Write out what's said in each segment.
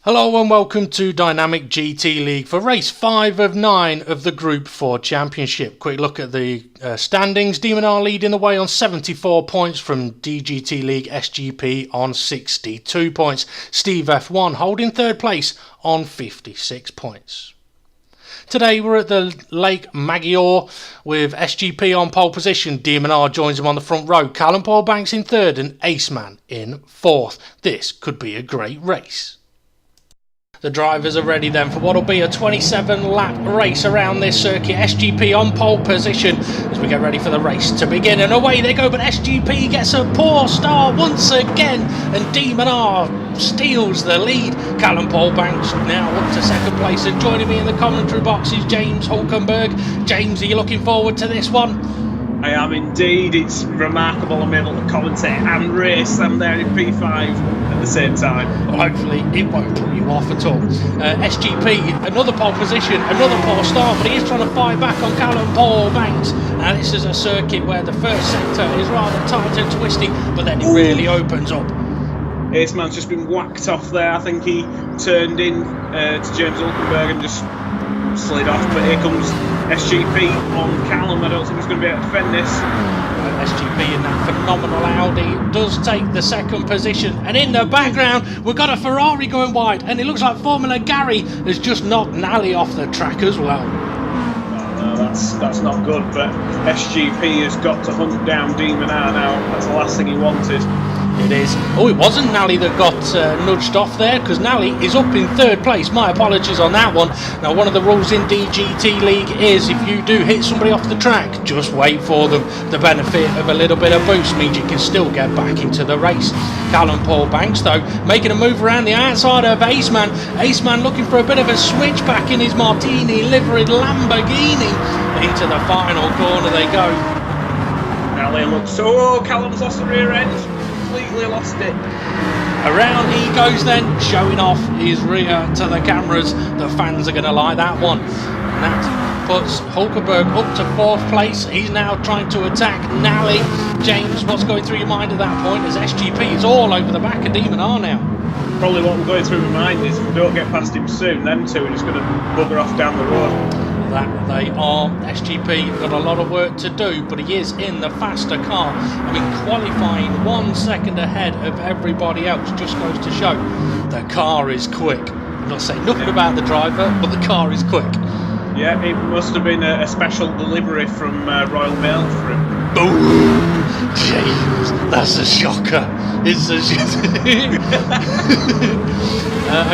Hello and welcome to Dynamic GT League for race 5 of 9 of the Group 4 Championship. Quick look at the standings. DMR leading the way on 74 points from DGT League SGP on 62 points. Steve F1 holding third place on 56 points. Today we're at the Lake Maggiore with SGP on pole position. DMR joins him on the front row. Callum Paul Banks in third and Aceman in fourth. This could be a great race. The drivers are ready then for what will be a 27 lap race around this circuit. SGP on pole position as we get ready for the race to begin, and away they go, but SGP gets a poor start once again and Demon R steals the lead. Callum Paul Banks now up to second place, and joining me in the commentary box is James Hulkenberg. James, are you looking forward to this one? I am indeed. It's remarkable I'm able to commentate and race. I'm there in P5 at the same time. Well, hopefully it won't put you off at all. SGP, another pole position, another poor start, but he is trying to fight back on Callum Paul Banks. Now this is a circuit where the first sector is rather tight and twisty, but then it really opens up. Aceman's just been whacked off there. I think he turned in to James Hulkenberg and just slid off, but here comes SGP on Callum. I don't think he's going to be able to defend this. SGP in that phenomenal Audi does take the second position, and in the background we've got a Ferrari going wide, and it looks like Formula Gary has just knocked Nally off the track as well. No, that's not good, but SGP has got to hunt down Demon R now. That's the last thing he wanted. It is. Oh, it wasn't Nally that got nudged off there, because Nally is up in third place. My apologies on that one. Now, one of the rules in DGT League is if you do hit somebody off the track, just wait for them. The benefit of a little bit of boost means you can still get back into the race. Callum Paul Banks, though, making a move around the outside of Aceman. Aceman looking for a bit of a switchback in his Martini liveried Lamborghini. Into the final corner they go. Nally looks... Oh, Callum's lost the rear end. Completely lost it. Around he goes then, showing off his rear to the cameras. The fans are going to like that one. And that puts Hulkenberg up to fourth place. He's now trying to attack Nally. James, what's going through your mind at that point as SGP is all over the back of Demon R now? Probably what we're going through my mind is if we don't get past him soon, them two are just going to bugger off down the road. That they are. SGP got a lot of work to do, but he is in the faster car. I mean, qualifying 1 second ahead of everybody else just goes to show the car is quick. I'm not saying nothing about the driver, but the car is quick. Yeah, it must have been a special delivery from Royal Mail for him. Boom! James, that's a shocker. It's a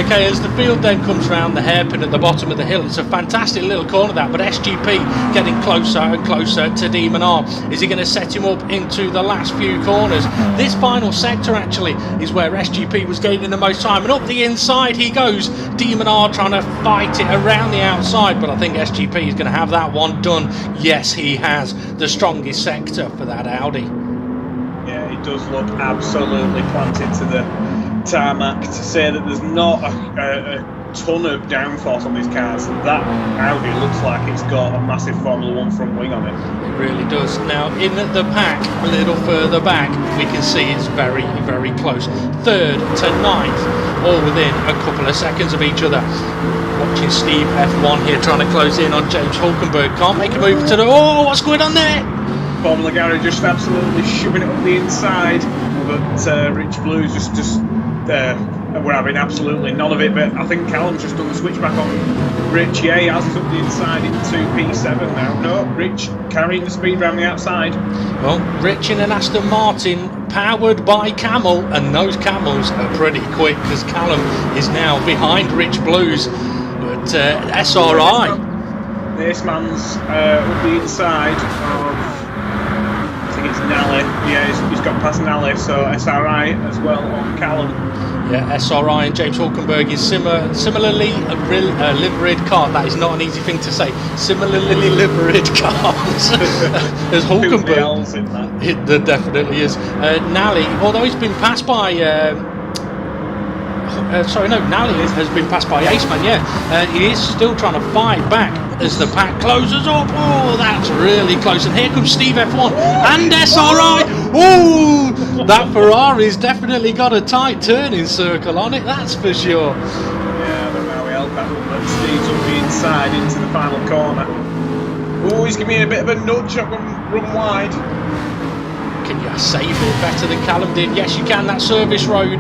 okay, as the field then comes round the hairpin at the bottom of the hill, it's a fantastic little corner that, but SGP getting closer and closer to Demon R. Is he going to set him up into the last few corners? This final sector actually is where SGP was gaining the most time, and up the inside he goes. Demon R trying to fight it around the outside, but I think SGP is going to have that one done. Yes, he has the strongest sector for that Audi. Yeah, it does look absolutely planted to the tarmac. To say that there's not a ton of downforce on these cars, that Audi looks like it's got a massive Formula 1 front wing on it. It really does. Now in the pack, a little further back, we can see it's very, very close. Third to ninth, all within a couple of seconds of each other. Watching Steve F1 here trying to close in on James Hulkenberg. Can't make a move to the... Oh, what's going on there? Formula Gary just absolutely shoving it up the inside, but Rich Blues just we're having absolutely none of it. But I think Callum's just done the switchback on Rich. Yeah, he has it up the inside into P7 now. No, Rich carrying the speed around the outside. Well, Rich in an Aston Martin powered by Camel, and those Camels are pretty quick because Callum is now behind Rich Blues. But SRI. This man's up the inside of... I think it's Nally. Yeah, he's got past Nally, so SRI as well on Callum. Yeah, SRI and James Hulkenberg is similarly a liveried car. That is not an easy thing to say. Similarly liveried cars. As Hulkenberg. In that. There definitely is. Nally, although he's been passed by sorry, no, Nally has been passed by Aceman, yeah. He is still trying to fight back as the pack closes up. Oh, that's really close. And here comes Steve F1 and SRI. Oh, that Ferrari's definitely got a tight turning circle on it, that's for sure. Yeah, I don't know how he held that one, but Steve's on the inside into the final corner. Oh, he's giving me a bit of a nudge. I'm going to run wide. Can you save it better than Callum did? Yes, you can. That service road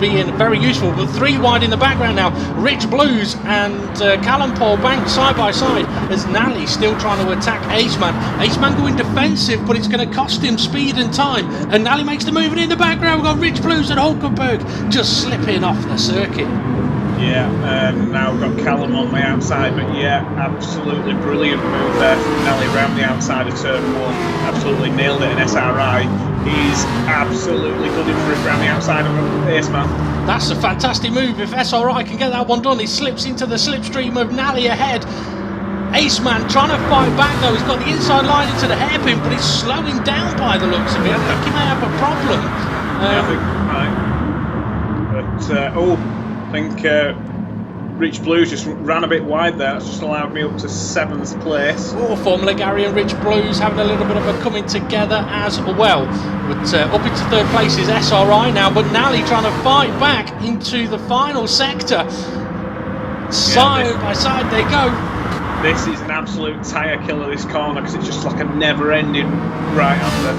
being very useful, but 3 wide in the background now. Rich Blues and Callum Paul Bank side by side as Nally still trying to attack Aceman. Aceman going defensive, but it's going to cost him speed and time. And Nally makes the move, and in the background we've got Rich Blues and Hulkenberg just slipping off the circuit. Yeah, now we've got Callum on the outside, but yeah, absolutely brilliant move there from Nally around the outside of turn 1. Absolutely nailed it, and SRI is absolutely good for it around the outside of Aceman. That's a fantastic move. If SRI can get that one done, he slips into the slipstream of Nally ahead. Aceman trying to fight back though. He's got the inside line into the hairpin, but he's slowing down by the looks of it. I think he may have a problem. Yeah, I think right. But I think Rich Blues just ran a bit wide there. That's just allowed me up to 7th place. Oh, Formula Gary and Rich Blues having a little bit of a coming together as well. But up into 3rd place is SRI now, but Nally trying to fight back into the final sector. Side by side they go. This is an absolute tyre killer, this corner, because it's just like a never-ending right-hander.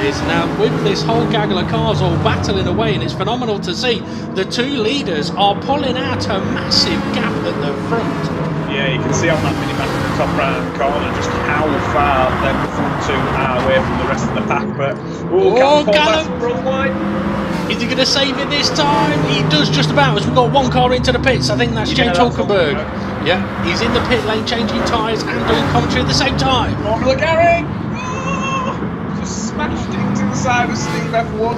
It is now, with this whole gaggle of cars all battling away, and it's phenomenal to see. The 2 leaders are pulling out a massive gap at the front. Yeah, you can see on that minimap in the top right-hand corner just how far them front 2 are away from the rest of the pack. But Callum run wide. Is he going to save it this time? He does just about, as we've got 1 car into the pits. I think that's James Hulkenberg. Yeah, he's in the pit lane changing tyres and doing commentary at the same time. Formula Gary! Oh, just smashed into the side of Steve F1.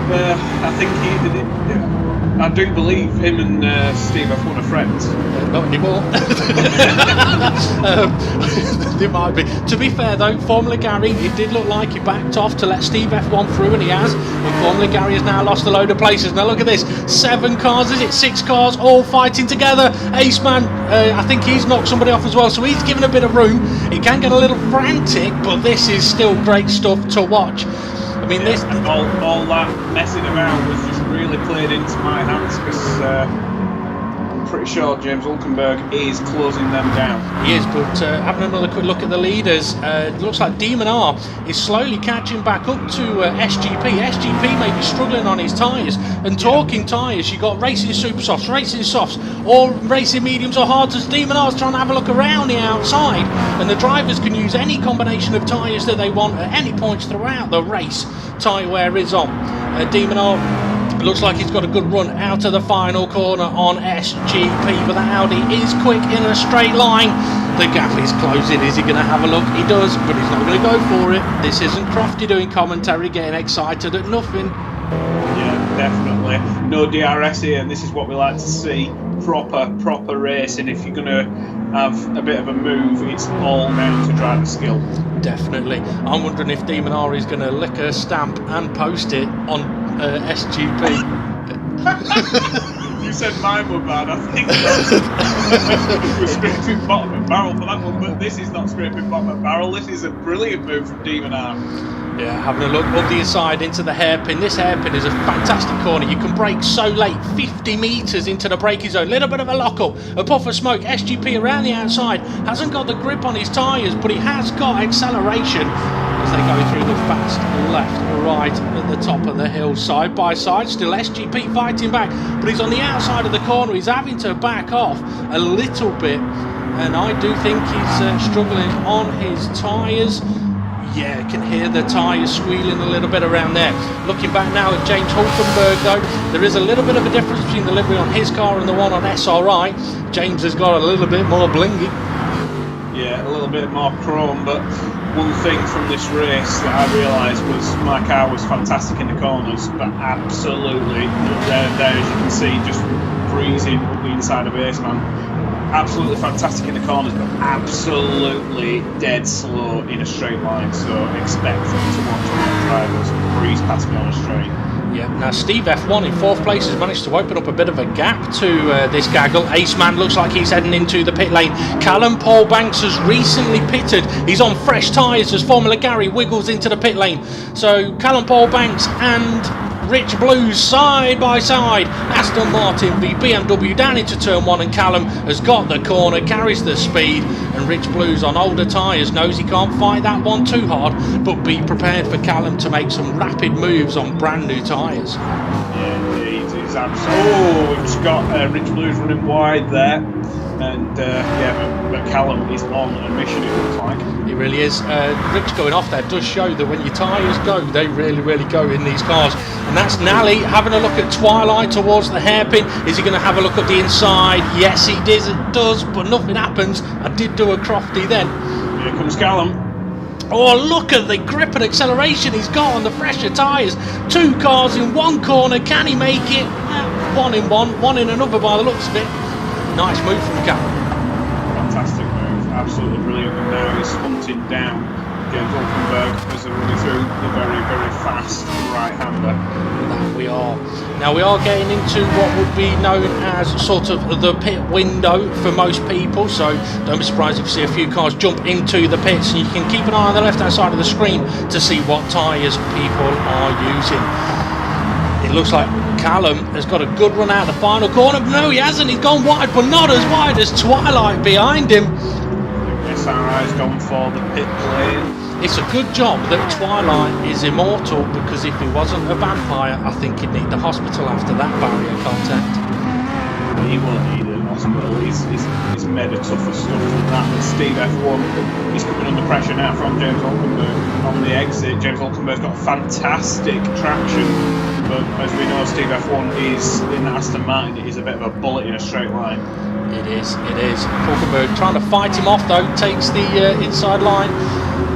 I think he did it. Yeah. I do believe him and Steve F1 are friends. Not anymore. They might be. To be fair though, Formula Gary, it did look like he backed off to let Steve F1 through, and he has. And Formula Gary has now lost a load of places. Now look at this, 7 cars, is it 6 cars, all fighting together. Aceman, I think he's knocked somebody off as well, so he's given a bit of room. It can get a little frantic, but this is still great stuff to watch. I mean, this all that messing about was just really played into my hands, because I'm pretty sure James Hulkenberg is closing them down. He is, but having another quick look at the leaders, it looks like Demon R is slowly catching back up to SGP. SGP may be struggling on his tyres, and talking tyres, you got racing super softs, racing softs, or racing mediums or hards, as Demon R's trying to have a look around the outside, and the drivers can use any combination of tyres that they want at any points throughout the race. Tyre wear is on. Demon R looks like he's got a good run out of the final corner on SGP, but the Audi is quick in a straight line. The gap is closing. Is he going to have a look? He does, but he's not going to go for it. This isn't Crofty doing commentary, getting excited at nothing. Yeah, definitely. No DRS here, and this is what we like to see. Proper racing. If you're going to have a bit of a move, it's all down to driver skill. Definitely. I'm wondering if Demon R is going to lick a stamp and post it on SGP. You said mine were bad. I think we're scraping bottom of barrel for that one, but this is not scraping bottom of barrel. This is a brilliant move from Demon R. Yeah, having a look up the inside into the hairpin. This hairpin is a fantastic corner. You can brake so late, 50 metres into the braking zone. Little bit of a lock-up, a puff of smoke. SGP around the outside hasn't got the grip on his tyres, but he has got acceleration as they go through the fast left, right at the top of the hill, side by side. Still SGP fighting back, but he's on the outside of the corner. He's having to back off a little bit, and I do think he's struggling on his tyres. Yeah, can hear the tyres squealing a little bit around there. Looking back now at James Hulkenberg though, there is a little bit of a difference between the livery on his car and the one on SRI. James has got a little bit more blingy. Yeah, a little bit more chrome, but one thing from this race that I realised was my car was fantastic in the corners, but absolutely, there as you can see, just breezing up the inside of Aceman. Absolutely fantastic in the corners, but absolutely dead slow in a straight line. So expect to watch my drivers breeze past me on a straight. Yeah, now Steve F1 in 4th place has managed to open up a bit of a gap to this gaggle. Ace Man looks like he's heading into the pit lane. Callum Paul Banks has recently pitted. He's on fresh tyres as Formula Gary wiggles into the pit lane. So Callum Paul Banks and Rich Blues side by side. Aston Martin v BMW down into turn 1, and Callum has got the corner, carries the speed, and Rich Blues on older tyres knows he can't fight that one too hard, but be prepared for Callum to make some rapid moves on brand new tyres. Yeah, indeed. He's absolutely. We've just got Rich Blues running wide there, and but Callum is on a mission, it looks like. He really is. Rich going off there does show that when your tyres go, they really go in these cars. And that's Nally having a look at Twilight towards the hairpin. Is he going to have a look at the inside? Yes, he does, but nothing happens. I did do a crofty then. Here comes Callum. Oh, look at the grip and acceleration he's got on the fresher tyres. 2 cars in 1 corner. Can he make it? 1 in one in another by the looks of it. Nice move from Callum. Fantastic move. Absolutely brilliant. And now he's hunting down James Hulkenberg as they're running through the very fast right-hander. That we are. Now we are getting into what would be known as sort of the pit window for most people, so don't be surprised if you see a few cars jump into the pits, and you can keep an eye on the left-hand side of the screen to see what tyres people are using. It looks like Callum has got a good run out of the final corner. No, he hasn't. He's gone wide, but not as wide as Twilight behind him. SRI's gone for the pit lane. It's a good job that Twilight is immortal, because if he wasn't a vampire, I think he'd need the hospital after that barrier contact. He will need a hospital. He's made a tougher stuff than that. And Steve F1, he's coming under pressure now from James Hulkenberg on the exit. James Hulkenberg's got fantastic traction, but as we know, Steve F1 is in the Aston Martin. It is a bit of a bullet in a straight line. It is. Hulkenberg trying to fight him off though, takes the inside line,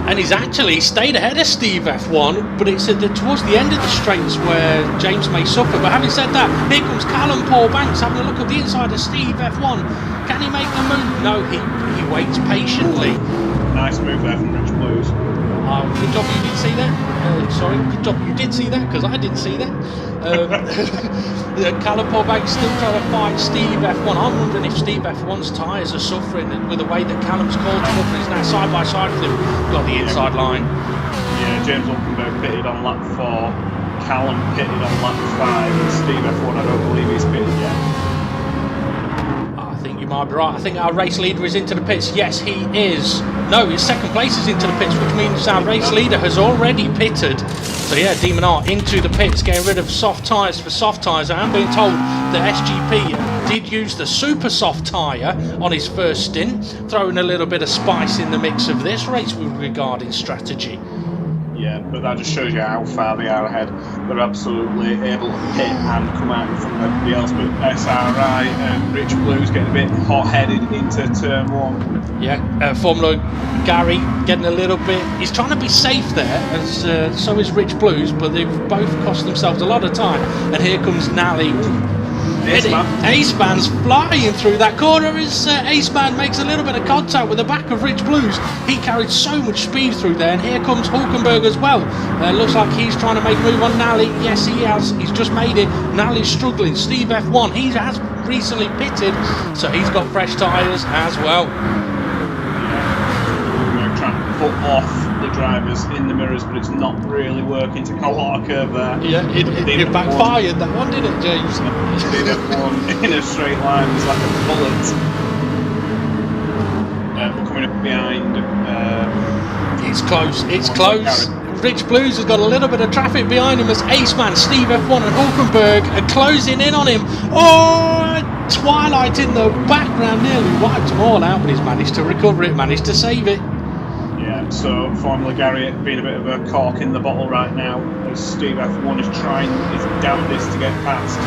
and he's actually stayed ahead of Steve F1, but it's towards the end of the straights where James may suffer. But having said that, here comes Callum Paul Banks having a look at the inside of Steve F1. Can he make the move? No, he waits patiently. Nice move there from Rich Blues. Good job you did see that. Sorry, good job you did see that, because I didn't see that. Callum Paul Banks still trying to fight Steve F1. I'm wondering if Steve F1's tyres are suffering with the way that Callum's called him up, and he's now side by side with him. Got the inside line. Yeah, James Hulkenberg pitted on lap 4. Callum pitted on lap 5. And Steve F1, I don't believe he's pitted yet. I think you might be right. I think our race leader is into the pits. Yes, he is. No, his second place is into the pits, which means our race leader has already pitted. So yeah, Demon R into the pits, getting rid of soft tyres for soft tyres. I am being told that SGP did use the super soft tyre on his first stint, throwing a little bit of spice in the mix of this race regarding strategy. Yeah, but that just shows you how far they are ahead. They're absolutely able to pit and come out in front of everybody else. But SRI and Rich Blues getting a bit hot-headed into turn 1. Yeah, Formula Gary getting a little bit. He's trying to be safe there, as so is Rich Blues, but they've both cost themselves a lot of time. And here comes Nally. Ace Man's flying through that corner as Ace Man makes a little bit of contact with the back of Rich Blues. He carried so much speed through there, and here comes Hulkenberg as well. Looks like he's trying to make a move on Nally. Yes, he has. He's just made it. Nally's struggling. Steve F1, he has recently pitted, so he's got fresh tyres as well. We're trying to put off the drivers in the mirrors, but it's not really working to go on a curve there. Yeah, it backfired that one, didn't it, James? Steve F1 in a straight line was like a bullet. We're coming up behind. It's close. It's close. Rich Blues has got a little bit of traffic behind him as Ace Man, Steve F1 and Hulkenberg are closing in on him. Oh, Twilight in the background nearly wiped them all out, but he's managed to recover it, managed to save it. Yeah, so Formula Gary being a bit of a cork in the bottle right now as Steve F1 is trying his damnedest to get past.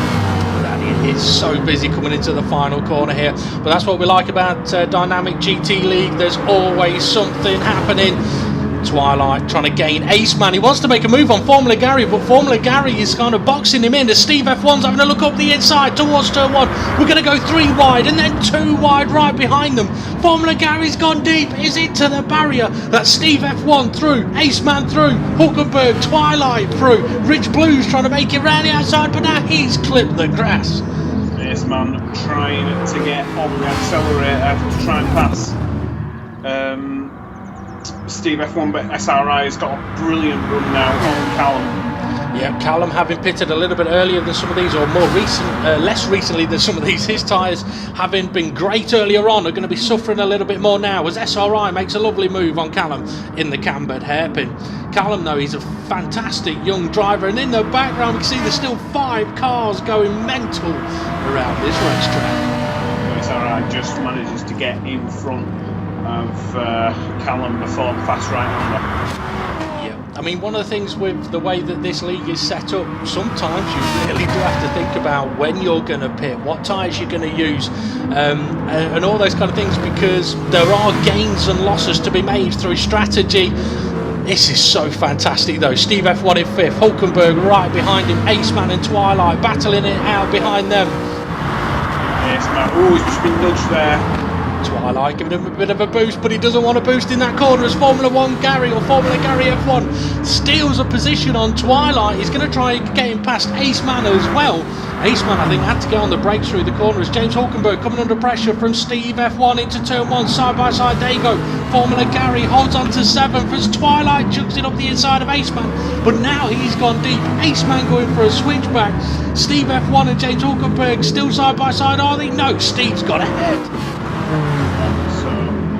It's so busy coming into the final corner here, but that's what we like about Dynamic GT League. There's always something happening. Twilight trying to gain Ace Man. He wants to make a move on Formula Gary, but Formula Gary is kind of boxing him in as Steve F1's having a look up the inside towards turn 1. We're going to go 3 wide and then 2 wide right behind them. Formula Gary's gone deep. Is it to the barrier? That's Steve F1 through, Ace Man through, Hulkenberg, Twilight through, Rich Blues trying to make it round the outside, but now he's clipped the grass. Ace Man trying to get on the accelerator to try and pass Steve F1, but SRI has got a brilliant run now on Callum. Yeah, Callum having pitted a little bit earlier than some of these, or less recently than some of these. His tyres, having been great earlier on, are going to be suffering a little bit more now as SRI makes a lovely move on Callum in the cambered hairpin. Callum, though, he's a fantastic young driver, and in the background we can see there's still 5 cars going mental around this racetrack. SRI just manages to get in front of Callum before the fast right-hander. I mean, one of the things with the way that this league is set up, sometimes you really do have to think about when you're going to pit, what tyres you're going to use, and all those kind of things, because there are gains and losses to be made through strategy. This is so fantastic though. Steve F1 in 5th, Hulkenberg right behind him, Ace Man and Twilight battling it out behind them. Ace Man, oh, he's just been nudged there. Twilight giving him a bit of a boost, but he doesn't want to boost in that corner as Formula 1 Gary, or Formula Gary F1, steals a position on Twilight. He's going to try and get him past Ace Man as well. Ace Man, I think, had to get on the brakes through the corner as James Hulkenberg coming under pressure from Steve F1 into turn 1, side by side they go. Formula Gary holds on to 7th as Twilight chucks it up the inside of Ace Man, but now he's gone deep. Ace Man going for a switchback. Steve F1 and James Hulkenberg still side by side, are they? No, Steve's got ahead. So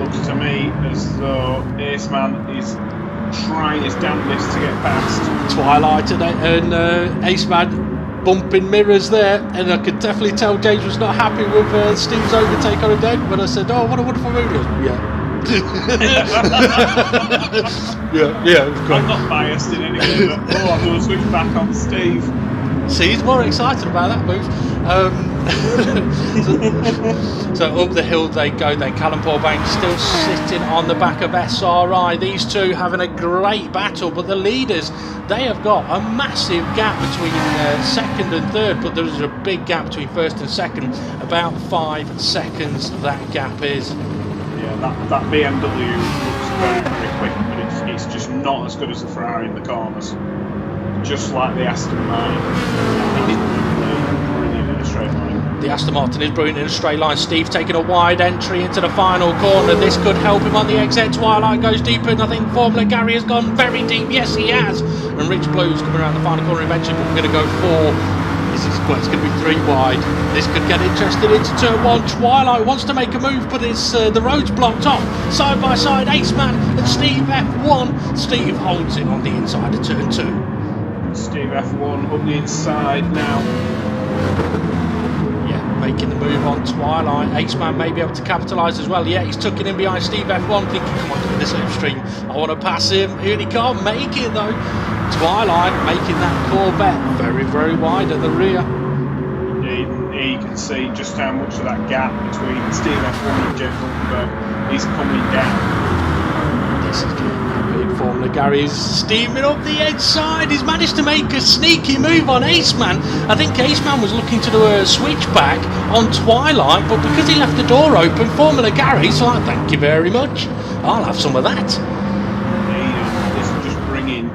looks to me as though Ace Man is trying his damnedest to get past Twilight and Ace Man bumping mirrors there, and I could definitely tell James was not happy with Steve's overtake on him then when I said, oh, what a wonderful move. Yeah. yeah, great. I'm not biased in any way, but I'm going to switch back on Steve. See, he's more excited about that move. So up the hill they go then. Callum Paulbank still sitting on the back of SRI. These two having a great battle, but the leaders, they have got a massive gap between 2nd and 3rd, but there is a big gap between 1st and 2nd, about 5 seconds that gap is. Yeah, that BMW looks very, very quick, but it's just not as good as the Ferrari in the corners. Just like the Aston Martin. Brilliant in a straight line. The Aston Martin is brilliant in a straight line. Steve taking a wide entry into the final corner. This could help him on the exit. Twilight goes deeper, and I think Formula Gary has gone very deep. Yes, he has. And Rich Blues coming around the final corner eventually, but we're going to go 4. It's going to be 3 wide. This could get interested into turn 1. Twilight wants to make a move, but it's the road's blocked off. Side by side, Ace Man and Steve F1. Steve holds it on the inside of turn 2. Steve F1 up the inside now. Yeah, making the move on Twilight. Ace Man may be able to capitalise as well. Yeah, he's tucking in behind Steve F1, thinking, come on, give me the slipstream. I want to pass him. And he can't make it though. Twilight making that Corvette very, very wide at the rear. You can see just how much of that gap between Steve F1 and James Hulkenberg is coming down. This is good. Formula Gary is steaming up the inside. He's managed to make a sneaky move on Ace Man. I think Ace Man was looking to do a switchback on Twilight, but because he left the door open, Formula Gary's like, thank you very much. I'll have some of that. This is just bringing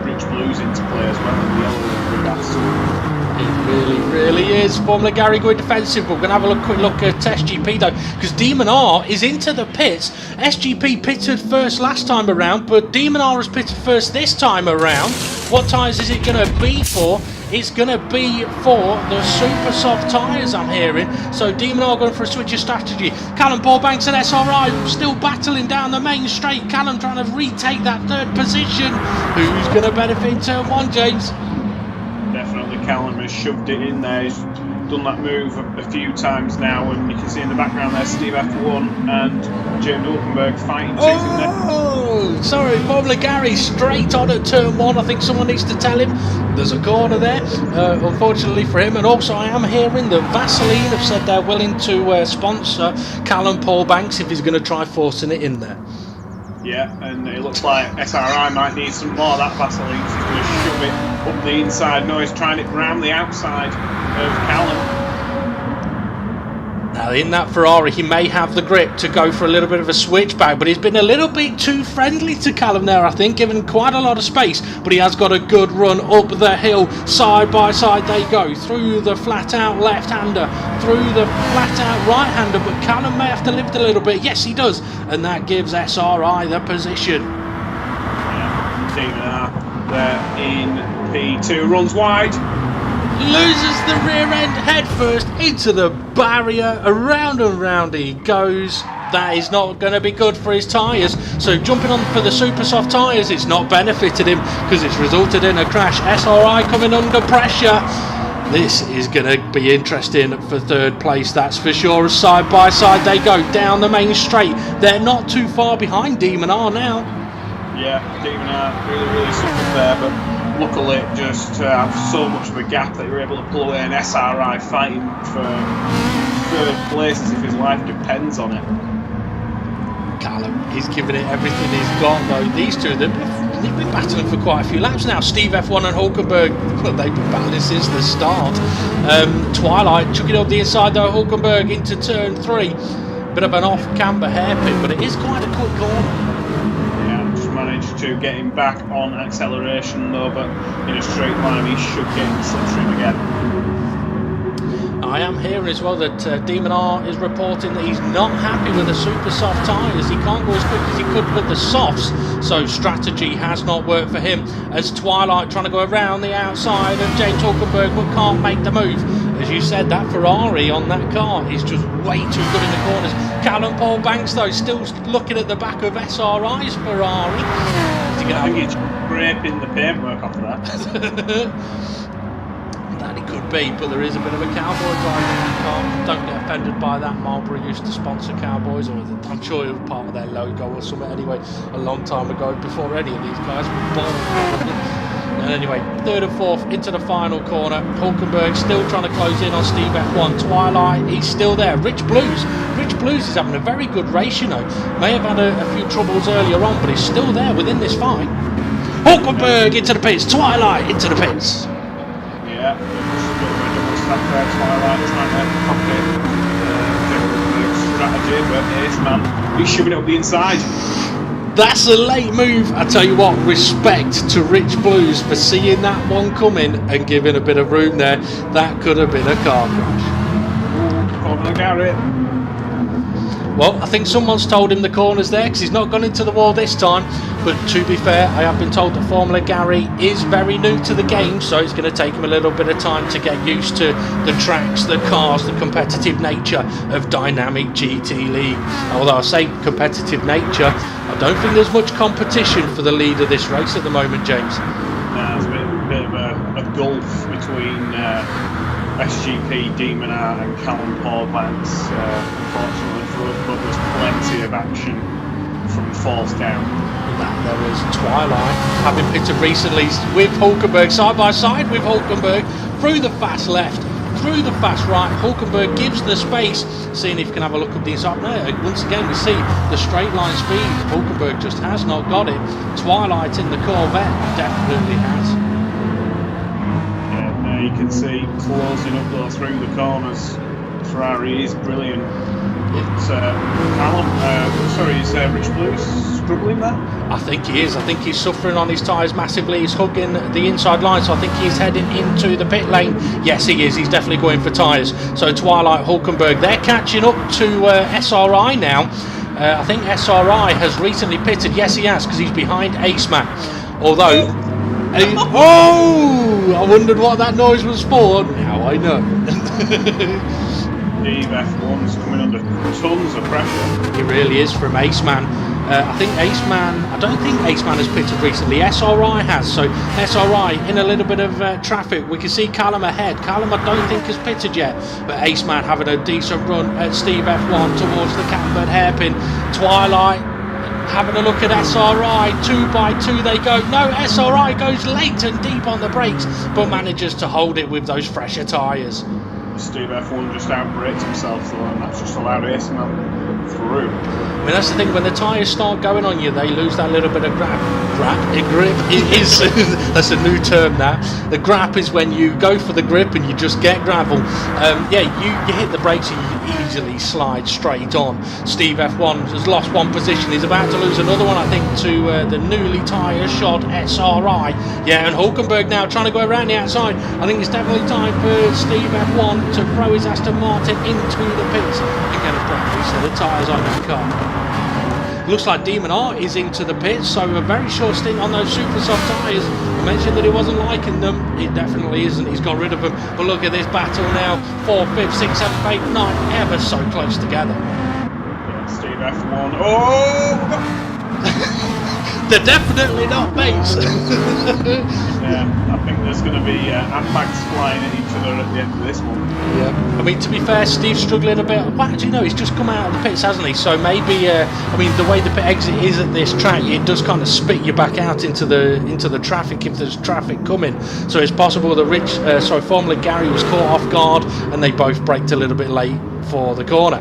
Rich Blues into play as well in the yellow gas. It really, really is. Formula Gary going defensive, but we're going to have a quick look at SGP though, because Demon R is into the pits. SGP pitted first last time around, but Demon R has pitted first this time around. What tyres is it going to be for? It's going to be for the super soft tyres, I'm hearing. So Demon R going for a switch of strategy. Callum Paulbanks and SRI still battling down the main straight. Callum trying to retake that 3rd position. Who's going to benefit in turn 1, James? Definitely Callum has shoved it in there. He's done that move a few times now, and you can see in the background there Steve F1 and James Hulkenberg fighting tooth and nail. Oh, sorry, Formula Gary straight on at turn 1. I think someone needs to tell him there's a corner there, unfortunately for him. And also I am hearing that Vaseline have said they're willing to sponsor Callum Paulbanks if he's going to try forcing it in there. Yeah, and it looks like SRI might need some more of that Vaseline. He's going to shove it up the inside. No, he's trying it round the outside of Callum. Now in that Ferrari he may have the grip to go for a little bit of a switchback, but he's been a little bit too friendly to Callum there, I think, given quite a lot of space, but he has got a good run up the hill. Side by side they go, through the flat out left-hander, through the flat out right-hander, but Callum may have to lift a little bit. Yes, he does, and that gives SRI the position. Yeah, there in P2, runs wide. Loses the rear end head first into the barrier, around and round he goes. That is not going to be good for his tyres, so jumping on for the super soft tyres, it's not benefited him because it's resulted in a crash. SRI coming under pressure. This is going to be interesting for third place, that's for sure. Side by side they go down the main straight. They're not too far behind Demon R now. Yeah, Demon R really suffered there, but luckily just to have so much of a gap that you're able to pull away, and SRI fighting for third place as if his life depends on it. Callum, he's giving it everything he's got though. These two, they've been battling for quite a few laps now. Steve F1 and Hulkenberg, well, they've been battling since the start. Twilight chucking up the inside though, Hulkenberg into turn 3. Bit of an off-camber hairpin, but it is quite a quick corner. Managed to get him back on acceleration though, but in a straight line he should get in the slipstream again. I am hearing as well that Demon R is reporting that he's not happy with the super soft tyres. He can't go as quick as he could with the softs, so strategy has not worked for him, as Twilight trying to go around the outside and James Hulkenberg can't make the move. As you said, that Ferrari on that car is just way too good in the corners. Callum Paul Banks though still looking at the back of SRI's Ferrari. I think he's scraping the paintwork off of that. That it could be, but there is a bit of a cowboy driver in that car. Don't get offended by that. Marlboro used to sponsor cowboys, or I'm sure it was part of their logo or something anyway, a long time ago, before any of these guys were born. And anyway, third and fourth into the final corner. Hulkenberg still trying to close in on Steve F1. Twilight, he's still there. Rich Blues is having a very good race, you know. May have had a few troubles earlier on, but he's still there within this fight. Hulkenberg into the pits. Twilight into the pits. Yeah, just a bit of a double stack there. Twilight trying to copy Hulkenberg's strategy, but Ace Man, he's shoving it up the inside. That's a late move. I tell you what, respect to Rich Blues for seeing that one coming and giving a bit of room there. That could have been a car crash. Formula Garrett. Well, I think someone's told him the corner's there because he's not gone into the wall this time. But to be fair, I have been told that Formula Gary is very new to the game, so it's going to take him a little bit of time to get used to the tracks, the cars, the competitive nature of Dynamic GT League. Although I say competitive nature, I don't think there's much competition for the lead of this race at the moment, James. No, there's a bit of a gulf between SGP, Demon R and Callum Paul Banks, unfortunately for us, but there's plenty of action from fourth down. There was Twilight having pitted recently with Hulkenberg, side by side with Hulkenberg, through the fast left, through the fast right. Hulkenberg gives the space, seeing if he can have a look up the inside. No, once again we see the straight line speed. Hulkenberg just has not got it. Twilight in the Corvette definitely has. Yeah, now you can see closing up though through the corners. Ferrari is brilliant. It's is Rich Blues struggling there? I think he is. I think he's suffering on his tyres massively. He's hugging the inside line, so I think he's heading into the pit lane. Yes, he is. He's definitely going for tyres. So Twilight, Hulkenberg, they're catching up to SRI now. I think SRI has recently pitted. Yes, he has, because he's behind Aceman. Although, I wondered what that noise was for. Now I know. Steve F1's coming under tons of pressure. He really is from Aceman. I don't think Aceman has pitted recently. SRI has, so SRI in a little bit of traffic. We can see Callum ahead. Callum I don't think has pitted yet, but Aceman having a decent run at Steve F1 towards the cambered hairpin. Twilight having a look at SRI, 2 by 2 they go. No, SRI goes late and deep on the brakes, but manages to hold it with those fresher tyres. Steve F1 just outbraked himself, though, and that's just allowed Aceman through. I mean, that's the thing, when the tyres start going on you, they lose that little bit of grip. It is, that's a new term, that. The grip is when you go for the grip and you just get gravel. You hit the brakes and you easily slide straight on. Steve F1 has lost one position. He's about to lose another one, I think, to the newly tyre shod SRI. Yeah, and Hulkenberg now trying to go around the outside. I think it's definitely time for Steve F1 to throw his Aston Martin into the pits and get a break. So the tyres on that car. Looks like Demon Art is into the pits, so a very short stint on those super soft tyres. I mentioned that he wasn't liking them. It definitely isn't. He's got rid of them. But look at this battle now. 4th, 5th, 6th, 7th, 8th, 9th, ever so close together. Yeah, Steve F1. Oh! They're definitely not mates. Yeah, I think there's going to be handbags flying at each other at the end of this one. Yeah, I mean, to be fair, Steve's struggling a bit. Well, actually, no, he's just come out of the pits, hasn't he? So maybe, I mean, the way the pit exit is at this track, it does kind of spit you back out into the traffic if there's traffic coming. So it's possible that Formula Gary was caught off guard, and they both braked a little bit late for the corner.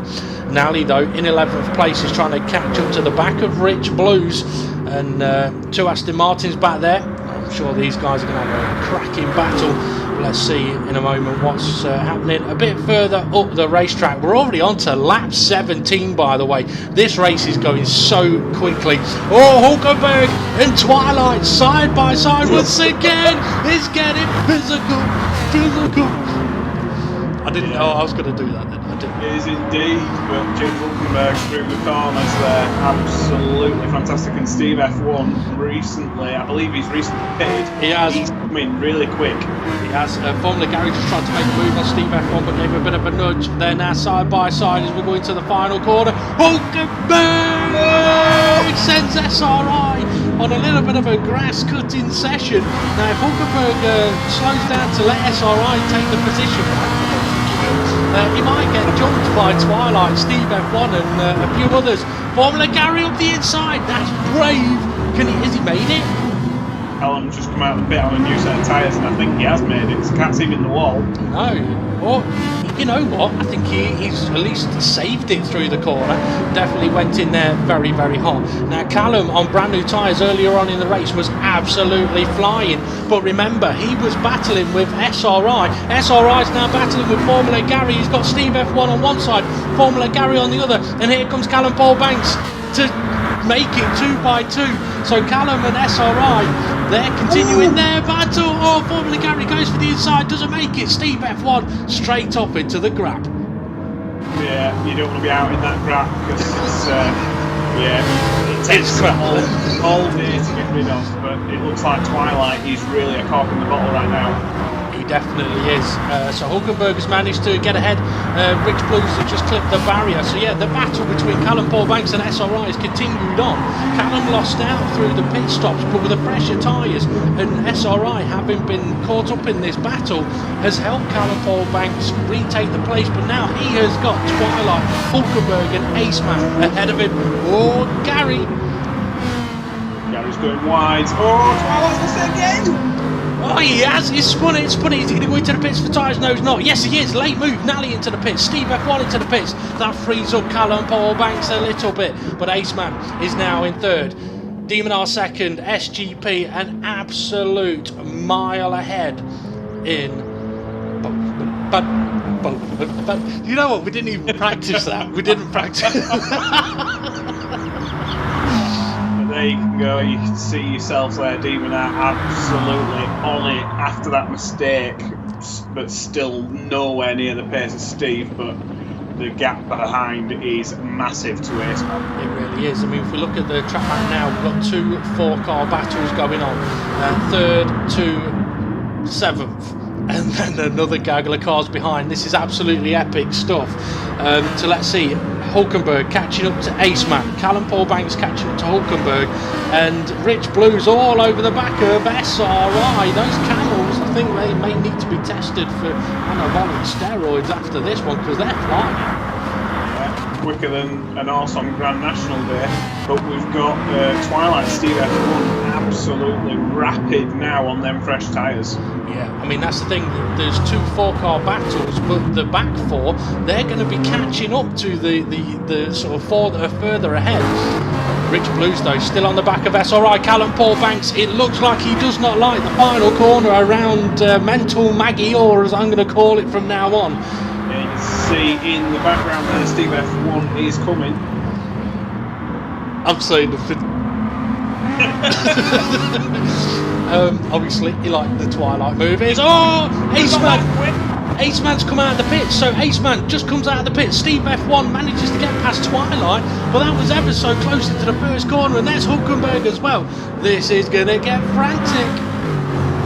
Nally, though, in 11th place, is trying to catch up to the back of Rich Blues, and 2 Aston Martins back there. I'm sure these guys are going to have a cracking battle. Let's see in a moment what's happening a bit further up the racetrack. We're already on to lap 17, by the way. This race is going so quickly. Oh, Hulkenberg and Twilight side by side once again. It's getting physical. I didn't know I was going to do that then. I didn't. It is indeed, but James Hulkenberg through the corners there, absolutely fantastic. And Steve F1 recently, I believe he's recently pitted. He has. He's coming really quick. He has. Formula Gary just tried to make a move on Steve F1, but gave him a bit of a nudge. They're now side by side as we go into the final corner. Hulkenberg sends SRI on a little bit of a grass cutting session. Now, if Hulkenberg slows down to let SRI take the position back, he might get jumped by Twilight, Steve F1 and a few others. Formula Gary up the inside, that's brave. Has he made it? Callum's just come out of the pit on a new set of tyres, and I think he has made it. Can't see him in the wall. No. Well, you know what? I think he's at least saved it through the corner. Definitely went in there very, very hot. Now, Callum on brand new tyres earlier on in the race was absolutely flying. But remember, he was battling with SRI. SRI's now battling with Formula Gary. He's got Steve F1 on one side, Formula Gary on the other. And here comes Callum Paul Banks to make it 2 by 2. So Callum and SRI, they're continuing their battle. Oh, Formula Gary goes for the inside, doesn't make it. Steve F1 straight off into the grab. Yeah, you don't want to be out in that grab because it's, it takes all day to get rid of. But it looks like Twilight is really a cork in the bottle right now. He definitely is. So Hulkenberg has managed to get ahead. Rich Blues has just clipped the barrier. So yeah, the battle between Callum Paul Banks and SRI has continued on. Callum lost out through the pit stops, but with the fresher tyres and SRI having been caught up in this battle has helped Callum Paul Banks retake the place. But now he has got Twilight, Hulkenberg and Aceman ahead of him. Oh, Gary. Gary's going wide. Oh, Twilight's lost it again. Oh, he has. He's spun it. Is he going to go into the pits for tyres? No, he's not. Yes, he is. Late move. Nally into the pits. Steve F1 into the pits. That frees up Callum Paul Banks a little bit. But Aceman is now in third. Demon R second. SGP an absolute mile ahead in... But you know what? We didn't even practice that. We didn't practice. There you can go, you can see yourself there, Demon are absolutely on it after that mistake, but still nowhere near the pace of Steve, but the gap behind is massive to Aceman. It really is. I mean, if we look at the track map now, we've got 2 4-car battles going on, 3rd to 7th. And then another gaggle of cars behind. This is absolutely epic stuff. So let's see. Hulkenberg catching up to Aceman. Callum Paul Banks catching up to Hulkenberg. And Rich Blues all over the back of SRI. Those camels, I think they may need to be tested for anabolic steroids after this one because they're flying. quicker than an horse on Grand National Day. But we've got Twilight Steve F1 absolutely rapid now on them fresh tyres. Yeah, I mean, that's the thing. There's 2 4-car battles, but the back 4, they're going to be catching up to the sort of 4 that are further ahead. Rich Blues, though, still on the back of SRI. Callum Paul Banks, it looks like he does not like the final corner around Mental Maggiore, as I'm going to call it from now on. Yeah, you can see in the background there, Steve F1 is coming. I'm saying obviously, he liked the Twilight movies. Oh, Aceman's come out of the pits, so Aceman just comes out of the pits. Steve F1 manages to get past Twilight, but that was ever so close into the first corner, and there's Hulkenberg as well. This is going to get frantic.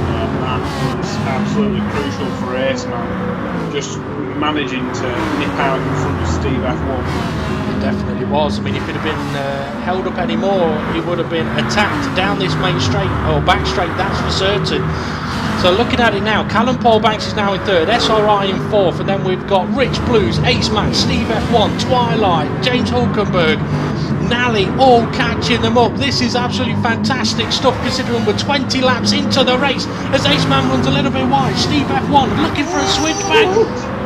Yeah, that was absolutely crucial for Aceman, just managing to nip out in front of Steve F1. Definitely was. I mean, if it had been held up anymore, he would have been attacked down this main straight, or back straight, that's for certain. So looking at it now, Callum Paul Banks is now in 3rd, SRI in 4th, and then we've got Rich Blues, Aceman, Steve F1, Twilight, James Hulkenberg, Nally, all catching them up. This is absolutely fantastic stuff, considering we're 20 laps into the race as Aceman runs a little bit wide. Steve F1 looking for a switchback.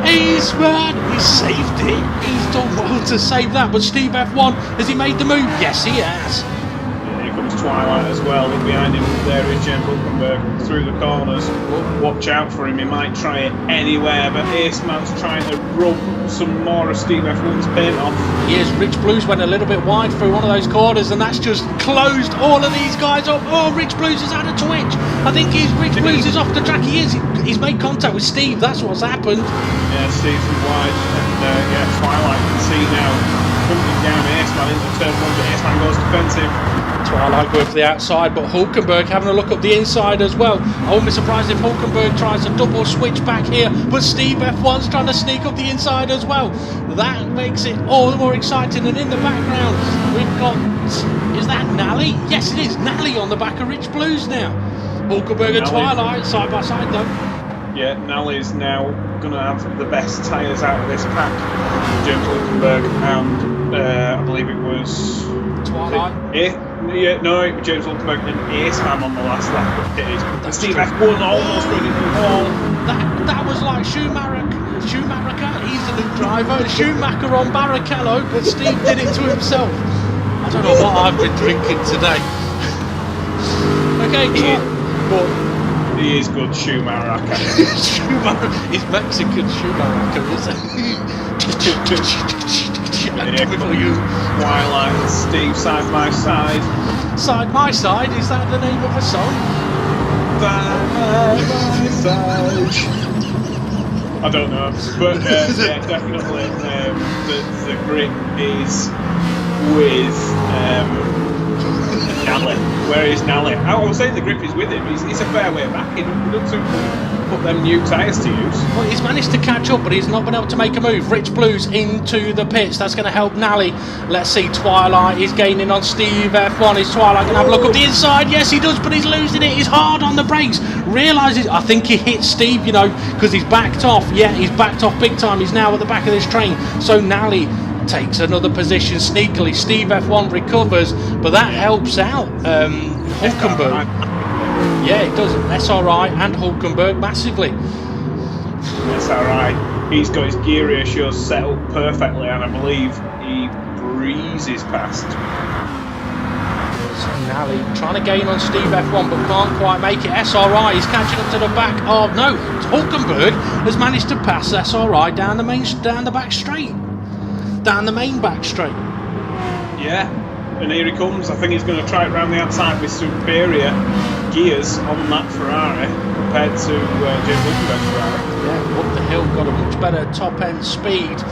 Aceman, he saved it. He's done well to save that, but Steve F1, has he made the move? Yes, he has. Here comes Twilight as well, and behind him there is James Hulkenberg through the corners. Watch out for him, he might try it anywhere, but Aceman's trying to rub some more of Steve F1's paint off. He is. Rich Blues went a little bit wide through one of those corners, and that's just closed all of these guys up. Oh, Rich Blues has had a twitch. I think Rich Blues is off the track. He is. He's made contact with Steve, that's what's happened. Yeah, Steve's wide, and yeah, Twilight can see now coming down Aceman into turn 1, but Aceman goes defensive. Twilight going for the outside, but Hulkenberg having a look up the inside as well. I wouldn't be surprised if Hulkenberg tries a double switch back here, but Steve F1's trying to sneak up the inside as well. That makes it all the more exciting, and in the background we've got, is that Nally? Yes it is, Nally on the back of Rich Blues now. Hulkenberg and Twilight side by side though. Yeah, Nally's now going to have the best tyres out of this pack. James Hulkenberg and I believe it was Twilight. James Hulkenberg and Aceman on the last lap of pitted. And Steve F1 almost went into the wall. That was like Schumacher, he's the new driver, Schumacher on Barrichello, but Steve did it to himself. I don't know what I've been drinking today. Okay, but he is good Schumacher. Schumacher, he's Mexican Schumacher, isn't he? Twilight and Steve side by side. Side by side, is that the name of a song? Side by side. I don't know, but yeah, definitely the grip is with Nally. Where is Nally? I was saying the grip is with him. He's a fair way back. He doesn't put them new tyres to use. Well, he's managed to catch up, but he's not been able to make a move. Rich Blues into the pits. That's going to help Nally. Let's see. Twilight is gaining on Steve F1. Is Twilight going to have a look up the inside? Yes, he does, but he's losing it. He's hard on the brakes. Realises, I think he hit Steve, because he's backed off. Yeah, he's backed off big time. He's now at the back of this train. So Nally takes another position sneakily. Steve F1 recovers, but that helps out Hulkenberg. Yeah, it does. SRI and Hulkenberg massively. SRI, he's got his gear ratios set up perfectly, and I believe he breezes past. So Nally trying to gain on Steve F1, but can't quite make it. SRI is catching up to the back of Hulkenberg has managed to pass SRI down the back straight. Down the main back straight. Yeah, and here he comes. I think he's going to try it round the outside with superior gears on that Ferrari compared to James Hulkenberg's Ferrari. Yeah, up the hill, got a much better top end speed.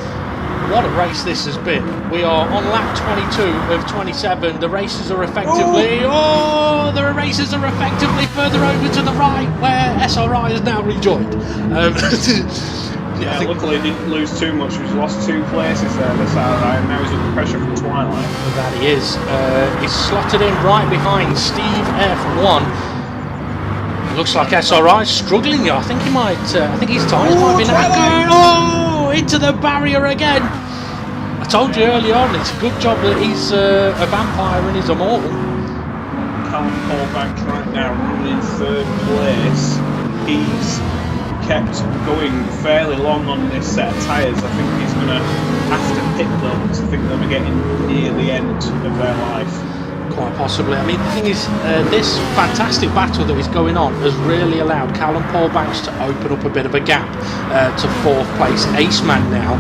What a race this has been. We are on lap 22 of 27. The races are effectively the races are effectively further over to the right, where SRI is now rejoined. Yeah, luckily he didn't lose too much. He's lost 2 places there, this SRI, and now he's under pressure from Twilight. That he is. He's slotted in right behind Steve F1. It looks like SRI is struggling. I think he might. I think his tyres might be knackered. Oh, into the barrier again. I told you early on, it's a good job that he's a vampire and he's immortal. Callum Banks right now running in third place. He's kept going fairly long on this set of tyres. I think he's going to have to pit them because I think they'll be getting near the end of their life. Quite possibly. I mean, the thing is, this fantastic battle that is going on has really allowed Callum Banks to open up a bit of a gap to fourth place Aceman now,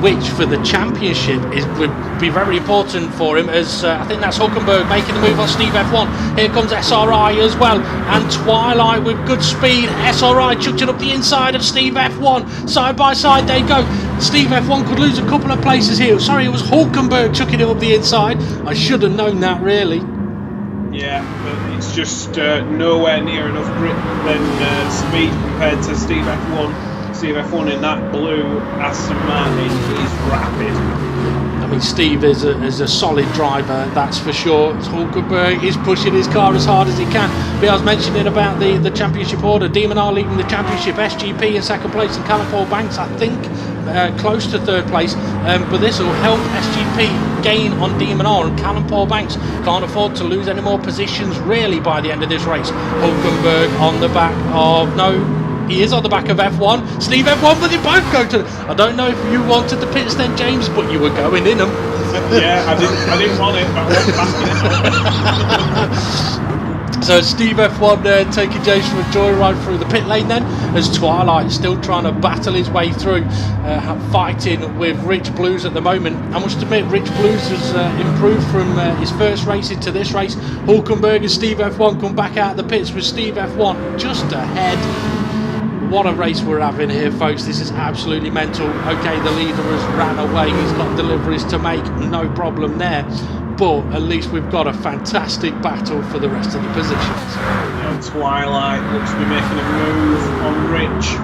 which for the championship would be very important for him, as I think that's Hulkenberg making the move on Steve F1. Here comes SRI as well, and Twilight with good speed. SRI chucked it up the inside of Steve F1. Side by side they go. Steve F1 could lose a couple of places here. Sorry, it was Hulkenberg chucking it up the inside. I should have known that, really. Yeah, but it's just nowhere near enough grip than speed compared to Steve F1. Steve F1 in that blue Aston Martin is rapid. I mean, Steve is a solid driver, that's for sure. Hulkenberg is pushing his car as hard as he can. But I was mentioning about the championship order. Demon R leading the championship, SGP in second place, and Callum Banks, I think, close to third place. But this will help SGP gain on Demon R, and Callum Banks can't afford to lose any more positions really by the end of this race. Hulkenberg on the back of he is on the back of F1. Steve F1, but they both go to. I don't know if you wanted the pits then, James, but you were going in them. Yeah, I didn't want it, but I went back in it. So Steve F1 taking James from a joyride through the pit lane then, as Twilight still trying to battle his way through, fighting with Rich Blues at the moment. I must admit, Rich Blues has improved from his first race into this race. Hulkenberg and Steve F1 come back out of the pits with Steve F1 just ahead. What a race we're having here, folks. This is absolutely mental. Okay, the leader has ran away. He's got deliveries to make. No problem there. But at least we've got a fantastic battle for the rest of the positions. Yeah, Twilight looks to be making a move on Rich.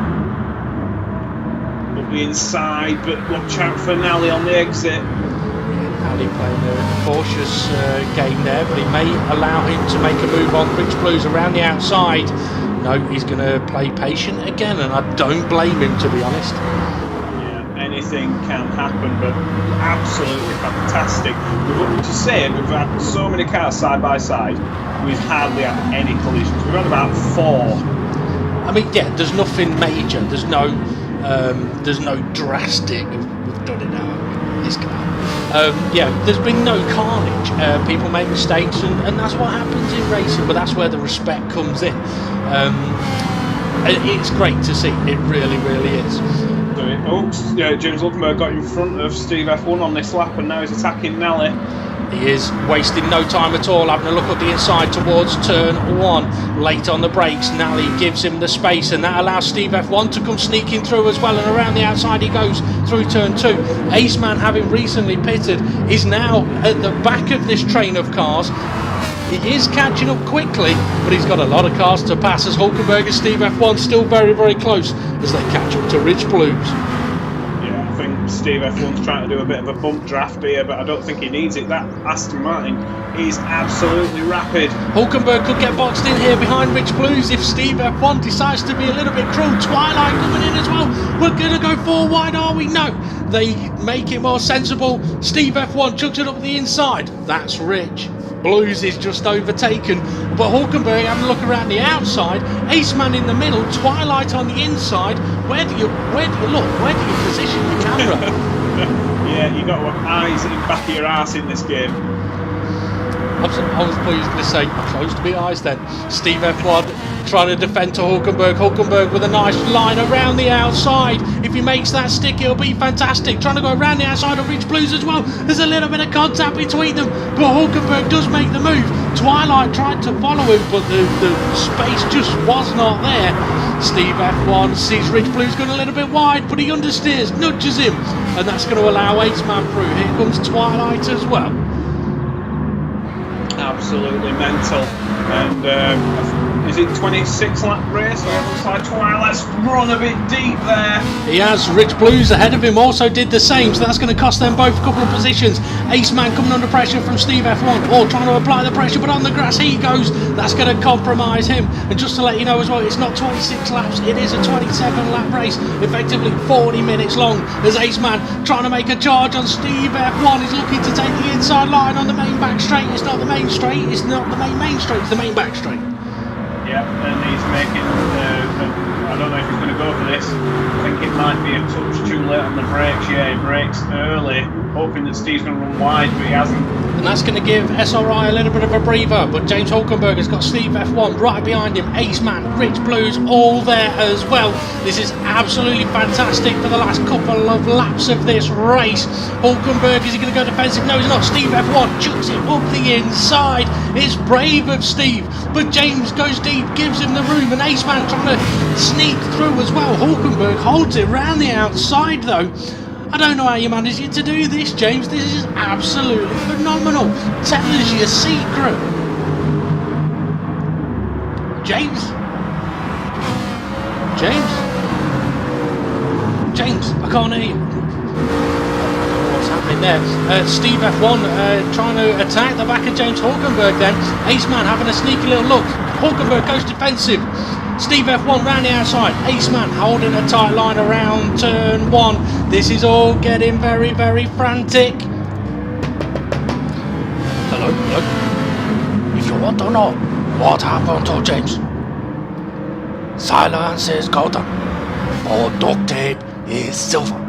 Up the inside, but watch out for Nally on the exit. Nally playing a cautious game there, but he may allow him to make a move on Rich Blues around the outside. No, he's going to play patient again, and I don't blame him, to be honest. Yeah, anything can happen, but absolutely fantastic. We've just said we've had so many cars side by side, we've hardly had any collisions. We've had about 4. I mean, yeah, there's nothing major. There's no drastic. We've done it now. This car. Yeah, there's been no carnage. People make mistakes, and that's what happens in racing. But that's where the respect comes in. It's great to see. It really, really is. Yeah, James Hulkenberg got in front of Steve F1 on this lap, and now he's attacking Nally. He is wasting no time at all, having a look up the inside towards turn 1. Late on the brakes, Nally gives him the space, and that allows Steve F1 to come sneaking through as well, and around the outside he goes through turn 2. Aceman, having recently pitted, is now at the back of this train of cars. He is catching up quickly, but he's got a lot of cars to pass, as Hulkenberg and Steve F1 still very, very close as they catch up to Rich Blues. Yeah, I think Steve F1's trying to do a bit of a bump draft here, but I don't think he needs it. That Aston Martin is absolutely rapid. Hulkenberg could get boxed in here behind Rich Blues if Steve F1 decides to be a little bit cruel. Twilight coming in as well. We're going to go 4 wide, are we? No. They make it more sensible. Steve F1 chucks it up the inside. That's Rich. Blues is just overtaken, but Hulkenberg having a look around the outside. Aceman in the middle, Twilight on the inside. Where do you look? Where do you position the camera? Yeah, you got eyes in the back of your arse in this game. I was going to say, close to my eyes then. Steve F1 trying to defend to Hulkenberg. Hulkenberg with a nice line around the outside. If he makes that stick, it'll be fantastic. Trying to go around the outside of Rich Blues as well. There's a little bit of contact between them, but Hulkenberg does make the move. Twilight tried to follow him, but the space just was not there. Steve F1 sees Rich Blues going a little bit wide, but he understeers, nudges him, and that's going to allow Aceman through. Here comes Twilight as well. Absolutely mental, and is it 26 lap race? So it looks like Twilight's run a bit deep there. He has. Rich Blues ahead of him also did the same, so that's going to cost them both a couple of positions. Ace Man coming under pressure from Steve F1, or trying to apply the pressure, but on the grass he goes. That's going to compromise him. And just to let you know as well, it's not 26 laps, it is a 27 lap race, effectively 40 minutes long, as Ace Man trying to make a charge on Steve F1. He's looking to take the inside line on the main back straight. It's not the main straight, it's not the main straight, it's the main back straight. Yeah, and he's making, I don't know if he's going to go for this. I think it might be a touch too late on the brakes. Yeah, he brakes early, hoping that Steve's going to run wide, but he hasn't. And that's going to give SRI a little bit of a breather, but James Hulkenberg has got Steve F1 right behind him, Ace Man, Rich Blues all there as well. This is absolutely fantastic for the last couple of laps of this race. Hulkenberg, is he going to go defensive? No, he's not. Steve F1 chucks it up the inside. It's brave of Steve, but James goes deep, gives him the room, and Ace Man trying to sneak through as well. Hulkenberg holds it round the outside though. I don't know how you managed to do this, James. This is absolutely phenomenal. Tell us your secret. James? James, I can't hear you. What's happening there? Steve F1 trying to attack the back of James Hulkenberg then. Ace Man having a sneaky little look. Hulkenberg goes defensive. Steve F1 round the outside. Ace Man holding a tight line around turn 1. This is all getting very, very frantic. Hello. If you want to know what happened to James, silence is golden, or duct tape is silver.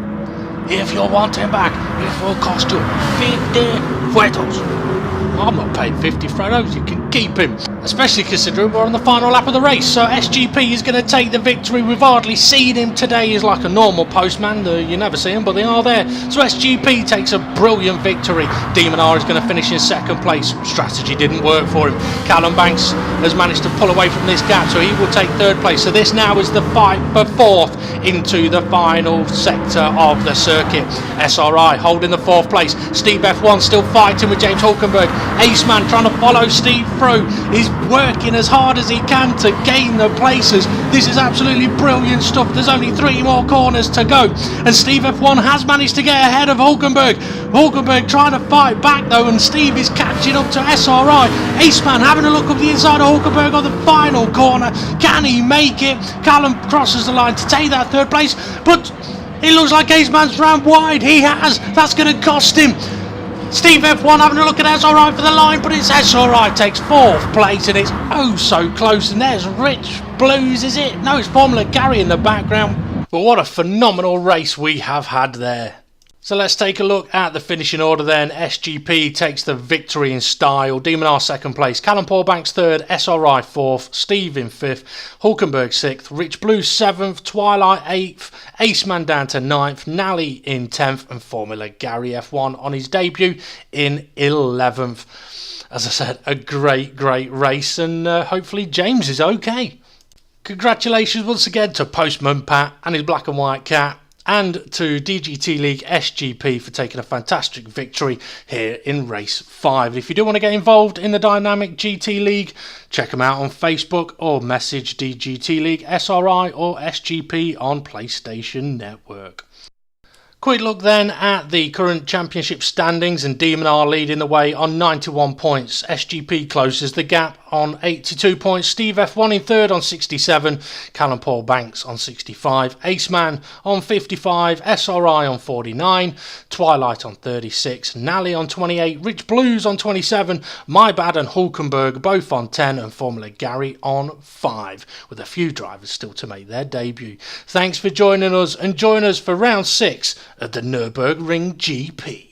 If you want him back, it will cost you 50 Fuetos. I'm not paying 50 Fredos, you can keep him. Especially considering we're on the final lap of the race. So SGP is going to take the victory. We've hardly seen him today. He's like a normal postman. You never see him, but they are there. So SGP takes a brilliant victory. Demon R is going to finish in second place. Strategy didn't work for him. Callum Banks has managed to pull away from this gap, so he will take third place. So this now is the fight for fourth into the final sector of the circuit. SRI holding the fourth place. Steve F1 still fighting with James Hulkenberg. Ace Man trying to follow Steve through. He's working as hard as he can to gain the places. This is absolutely brilliant stuff. There's only 3 more corners to go, and Steve F1 has managed to get ahead of Hulkenberg. Hulkenberg trying to fight back though, and Steve is catching up to SRI. Ace Man having a look up the inside of Hulkenberg on the final corner. Can he make it? Callum crosses the line to take that third place, but it looks like Ace Man's ran wide. He has. That's going to cost him. Steve F1 having a look at SRI for the line, but it's SRI takes fourth place, and it's oh so close. And there's Rich Blues, is it? No, it's Formula Gary in the background. But what a phenomenal race we have had there. So let's take a look at the finishing order then. SGP takes the victory in style. Demon R second place. Callum Paul Banks third. SRI fourth. Steve in fifth. Hulkenberg sixth. Rich Blue seventh. Twilight eighth. Ace Man down to ninth. Nally in 10th. And Formula Gary F1 on his debut in 11th. As I said, a great race, and hopefully James is okay. Congratulations once again to Postman Pat and his black and white cat, and to DGT League SGP for taking a fantastic victory here in race 5. If you do want to get involved in the Dynamic GT League, check them out on Facebook or message DGT League SRI or SGP on PlayStation Network. Quick look then at the current championship standings, and Demon R leading the way on 91 points. SGP closes the gap on 82 points. Steve F1 in third on 67. Callum Paul Banks on 65. Ace Man on 55. SRI on 49. Twilight on 36. Nally on 28. Rich Blues on 27. My Bad and Hulkenberg both on 10. And Formula Gary on 5, with a few drivers still to make their debut. Thanks for joining us, and join us for round 6 at the Nürburgring GP.